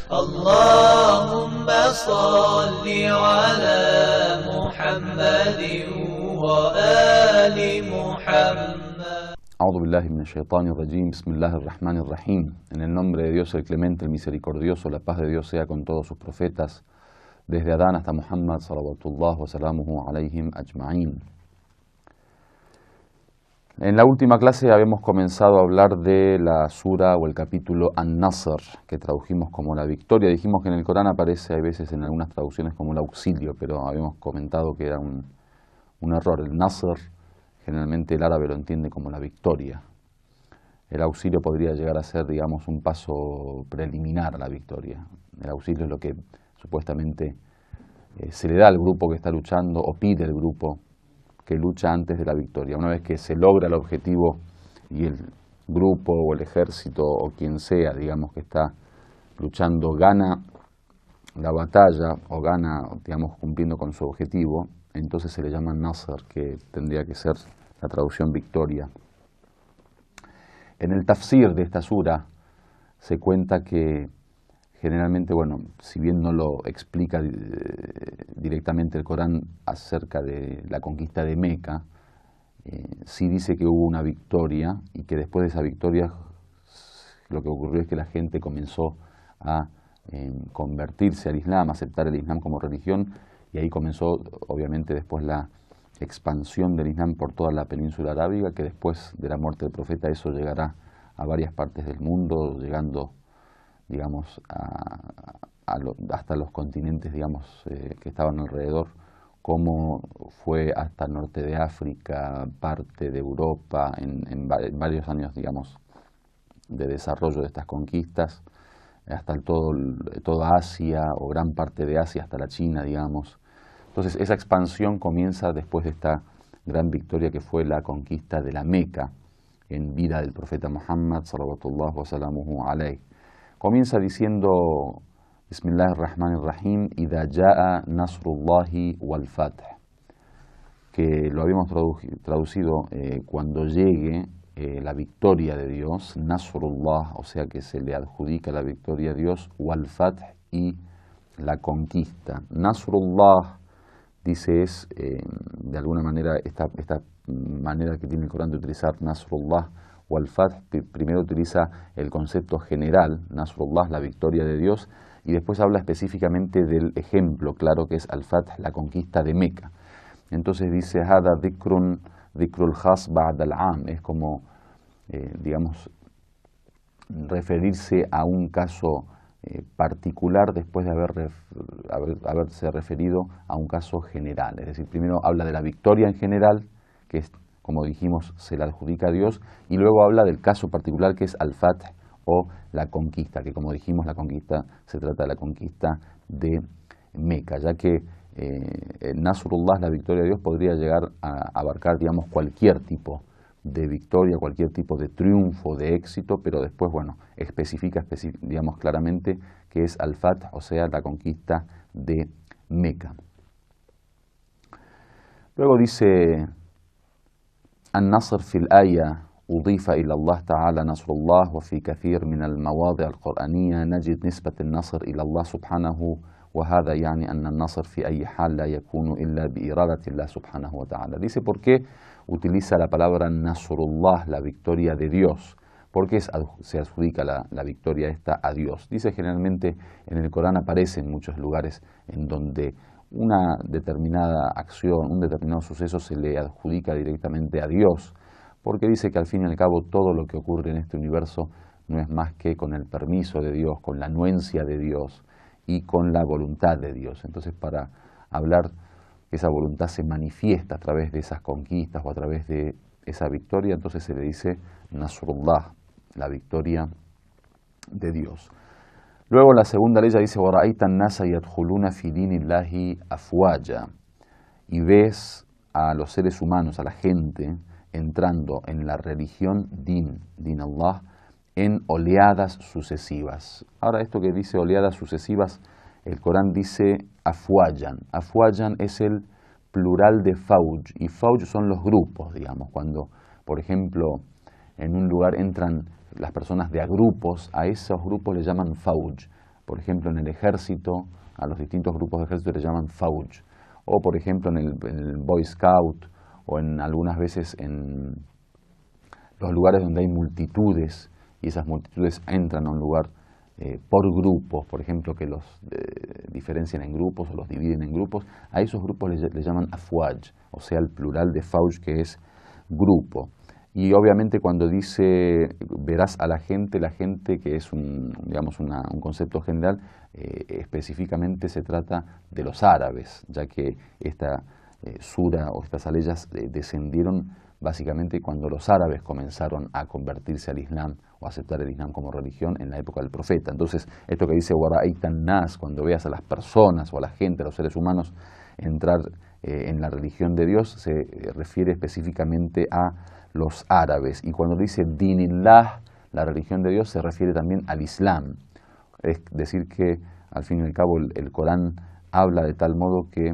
اللهم صل على محمد وآل محمد. A'udhu billahi minash shaitanir rajim. Bismillahir rahmanir rahim. En el nombre de Dios el Clemente, el Misericordioso, la paz de Dios sea con todos sus profetas, desde Adán hasta Muhammad, salawatullah wa salamuhu alayhim ajma'in. En la última clase habíamos comenzado a hablar de la sura o el capítulo An-Nasr, que tradujimos como la victoria. Dijimos que en el Corán aparece, hay veces en algunas traducciones, como el auxilio, pero habíamos comentado que era un error. El Nasr, generalmente el árabe lo entiende como la victoria. El auxilio podría llegar a ser, digamos, un paso preliminar a la victoria. El auxilio es lo que supuestamente se le da al grupo que está luchando o pide el grupo que lucha antes de la victoria. Una vez que se logra el objetivo y el grupo o el ejército o quien sea, digamos, que está luchando, gana la batalla o gana, digamos, cumpliendo con su objetivo, entonces se le llama Nasr, que tendría que ser la traducción victoria. En el tafsir de esta sura se cuenta que generalmente, bueno, si bien no lo explica directamente el Corán acerca de la conquista de Meca, sí dice que hubo una victoria y que después de esa victoria lo que ocurrió es que la gente comenzó a convertirse al Islam, a aceptar el Islam como religión, y ahí comenzó obviamente después la expansión del Islam por toda la península arábiga, que después de la muerte del profeta eso llegará a varias partes del mundo, llegando, digamos, hasta los continentes, digamos, que estaban alrededor, como fue hasta el norte de África, parte de Europa, en varios años, digamos, de desarrollo de estas conquistas, hasta toda Asia o gran parte de Asia, hasta la China, digamos. Entonces esa expansión comienza después de esta gran victoria que fue la conquista de la Meca en vida del profeta Muhammad, salawatullah wa salamuhu alayh. Comienza diciendo, Bismillahirrahmanirrahim, Idha ja'a nasrullahi wal fath, que lo habíamos traducido cuando llegue la victoria de Dios, Nasrullah, o sea que se le adjudica la victoria a Dios, wal fath, y la conquista. Nasrullah, dice, es de alguna manera esta manera que tiene el Corán de utilizar Nasrullah o al-Fath. Primero utiliza el concepto general, Nasrullah, la victoria de Dios, y después habla específicamente del ejemplo claro que es al-Fath, la conquista de Meca. Entonces dice, Hada dhikrul khas ba'd al-am, es como, digamos, referirse a un caso particular después de haberse referido a un caso general. Es decir, primero habla de la victoria en general, que es, como dijimos, se la adjudica a Dios, y luego habla del caso particular que es al-Fath o la conquista, que como dijimos, la conquista se trata de la conquista de Meca, ya que Nasrullah, la victoria de Dios, podría llegar a abarcar, digamos, cualquier tipo de victoria, cualquier tipo de triunfo, de éxito, pero después, bueno, especifica, digamos, claramente que es al-Fath, o sea, la conquista de Meca. Luego dice, An-Nasr fil aya udifa ila Allah ta'ala Nasrullah wa fi kathir min al-mawadi' al-Qur'aniyya najid nisbat al-Nasr ila Allah subhanahu wa hadha yani anna al-Nasr fi ayyi hal la yakunu illa bi iradati Allah subhanahu wa ta'ala. Dice, ¿por qué utiliza la palabra Nasrullah, la victoria de Dios? ¿Por qué se adjudica la victoria esta a Dios? Dice, generalmente en el Corán aparece en muchos lugares en donde una determinada acción, un determinado suceso se le adjudica directamente a Dios, porque dice que al fin y al cabo todo lo que ocurre en este universo no es más que con el permiso de Dios, con la anuencia de Dios y con la voluntad de Dios. Entonces, para hablar que esa voluntad se manifiesta a través de esas conquistas o a través de esa victoria, entonces se le dice Nasrullah, la victoria de Dios. Luego la segunda ley dice, وَرَأَيْتَ النَّاسَ يَدْخُلُونَ فِي دِينِ اللَّهِ أَفْوَاجًا, y ves a los seres humanos, a la gente, entrando en la religión din Allah, en oleadas sucesivas. Ahora, esto que dice oleadas sucesivas, el Corán dice afwajan. Afwajan es el plural de fauj, y fauj son los grupos, digamos. Cuando, por ejemplo, en un lugar entran las personas de a grupos, a esos grupos le llaman fauj. Por ejemplo, en el ejército, a los distintos grupos de ejército les llaman Fauj. O por ejemplo en el Boy Scout, o en algunas veces en los lugares donde hay multitudes, y esas multitudes entran a un lugar por grupos, por ejemplo, que los diferencian en grupos o los dividen en grupos, a esos grupos les llaman afwaj, o sea, el plural de fauj, que es grupo. Y obviamente cuando dice verás a la gente que es digamos un concepto general, específicamente se trata de los árabes, ya que esta sura o estas aleyas descendieron básicamente cuando los árabes comenzaron a convertirse al Islam o a aceptar el Islam como religión en la época del profeta. Entonces, esto que dice Wara'aitan nas, cuando veas a las personas o a la gente, a los seres humanos, entrar en la religión de Dios, se refiere específicamente a los árabes. Y cuando dice Dinillah, la religión de Dios, se refiere también al Islam. Es decir que, al fin y al cabo, el Corán habla de tal modo que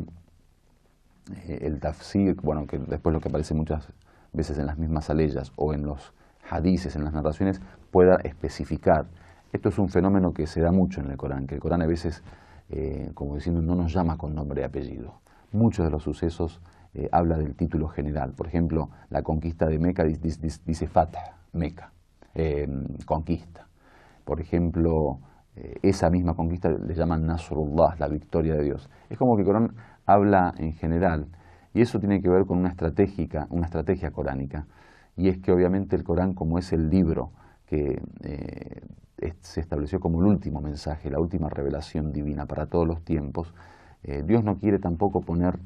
el tafsir, bueno, que después lo que aparece muchas veces en las mismas aleyas o en los hadices, en las narraciones, pueda especificar. Esto es un fenómeno que se da mucho en el Corán, que el Corán a veces, como diciendo, no nos llama con nombre y apellido. Muchos de los sucesos habla del título general. Por ejemplo, la conquista de Meca dice Fath, Meca, conquista. Por ejemplo, esa misma conquista le llaman Nasrullah, la victoria de Dios. Es como que el Corán habla en general, y eso tiene que ver con una estrategia coránica, y es que obviamente el Corán, como es el libro que se estableció como el último mensaje, la última revelación divina para todos los tiempos, Dios no quiere tampoco poner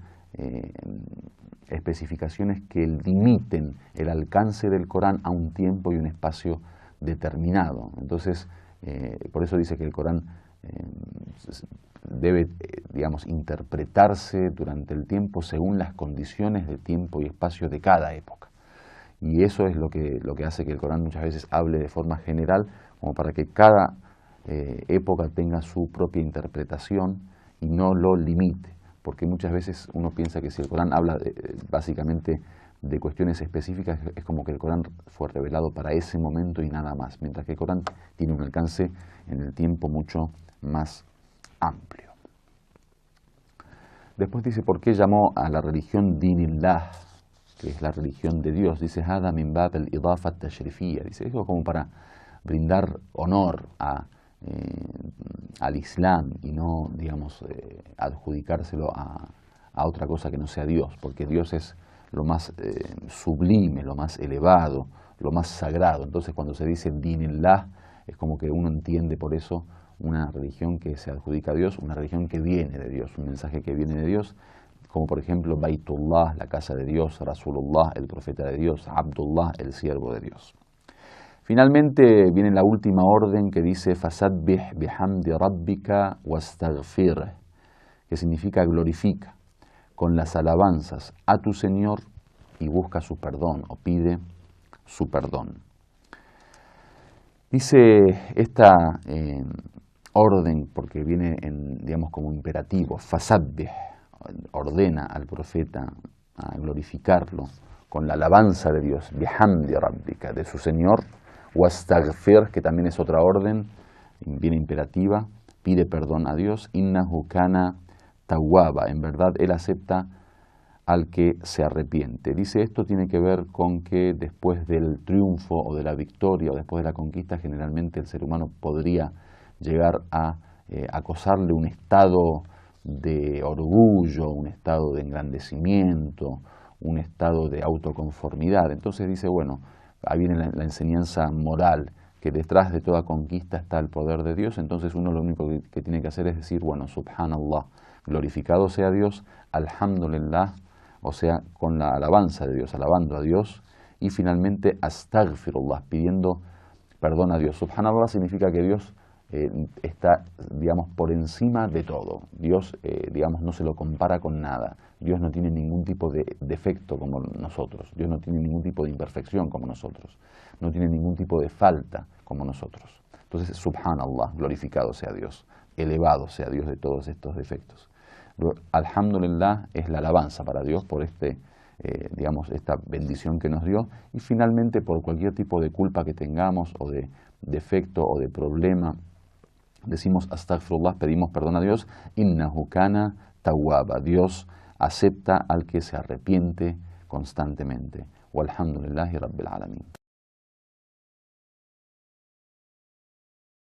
especificaciones que limiten el alcance del Corán a un tiempo y un espacio determinado. Entonces, por eso dice que el Corán debe, digamos, interpretarse durante el tiempo según las condiciones de tiempo y espacio de cada época. Y eso es lo que hace que el Corán muchas veces hable de forma general, como para que cada época tenga su propia interpretación y no lo limite. Porque muchas veces uno piensa que si el Corán habla básicamente de cuestiones específicas, es como que el Corán fue revelado para ese momento y nada más, mientras que el Corán tiene un alcance en el tiempo mucho más amplio. Después dice, ¿por qué llamó a la religión Dinillah, que es la religión de Dios? Dice, Hada min bab al-idafa at-tashrifiyya. Dice, eso como para brindar honor al Islam y no, digamos, adjudicárselo a otra cosa que no sea Dios, porque Dios es lo más sublime, lo más elevado, lo más sagrado. Entonces cuando se dice Dinillah, es como que uno entiende por eso una religión que se adjudica a Dios, una religión que viene de Dios, un mensaje que viene de Dios, como por ejemplo Baitullah, la casa de Dios, Rasulullah, el profeta de Dios, Abdullah, el siervo de Dios. Finalmente viene la última orden que dice Fasabbih bihamdi rabbika wastaghfir, que significa glorifica con las alabanzas a tu Señor y busca su perdón o pide su perdón. Dice esta orden, porque viene digamos como imperativo, Fasabbih, ordena al profeta a glorificarlo con la alabanza de Dios, bihamdi rabbika, de su Señor, wastaghfir, que también es otra orden, viene imperativa, pide perdón a Dios, innahu kana tawwaba, en verdad Él acepta al que se arrepiente. Dice, esto tiene que ver con que después del triunfo o de la victoria o después de la conquista, generalmente el ser humano podría llegar a acosarle un estado de orgullo, un estado de engrandecimiento, un estado de autoconformidad. Entonces dice, bueno, ahí viene la enseñanza moral, que detrás de toda conquista está el poder de Dios. Entonces uno lo único que tiene que hacer es decir, bueno, subhanallah, glorificado sea Dios, alhamdulillah, o sea, con la alabanza de Dios, alabando a Dios, y finalmente astaghfirullah, pidiendo perdón a Dios. Subhanallah significa que Dios está, digamos, por encima de todo. Dios, digamos, no se lo compara con nada. Dios no tiene ningún tipo de defecto como nosotros. Dios no tiene ningún tipo de imperfección como nosotros. No tiene ningún tipo de falta como nosotros. Entonces, subhanallah, glorificado sea Dios, elevado sea Dios de todos estos defectos. Alhamdulillah es la alabanza para Dios por digamos, esta bendición que nos dio, y finalmente por cualquier tipo de culpa que tengamos o de defecto o de problema decimos astaghfirullah, pedimos perdón a Dios, innahu kana tawwaba, Dios acepta al que se arrepiente constantemente. Walhamdulillahi rabbil alamin.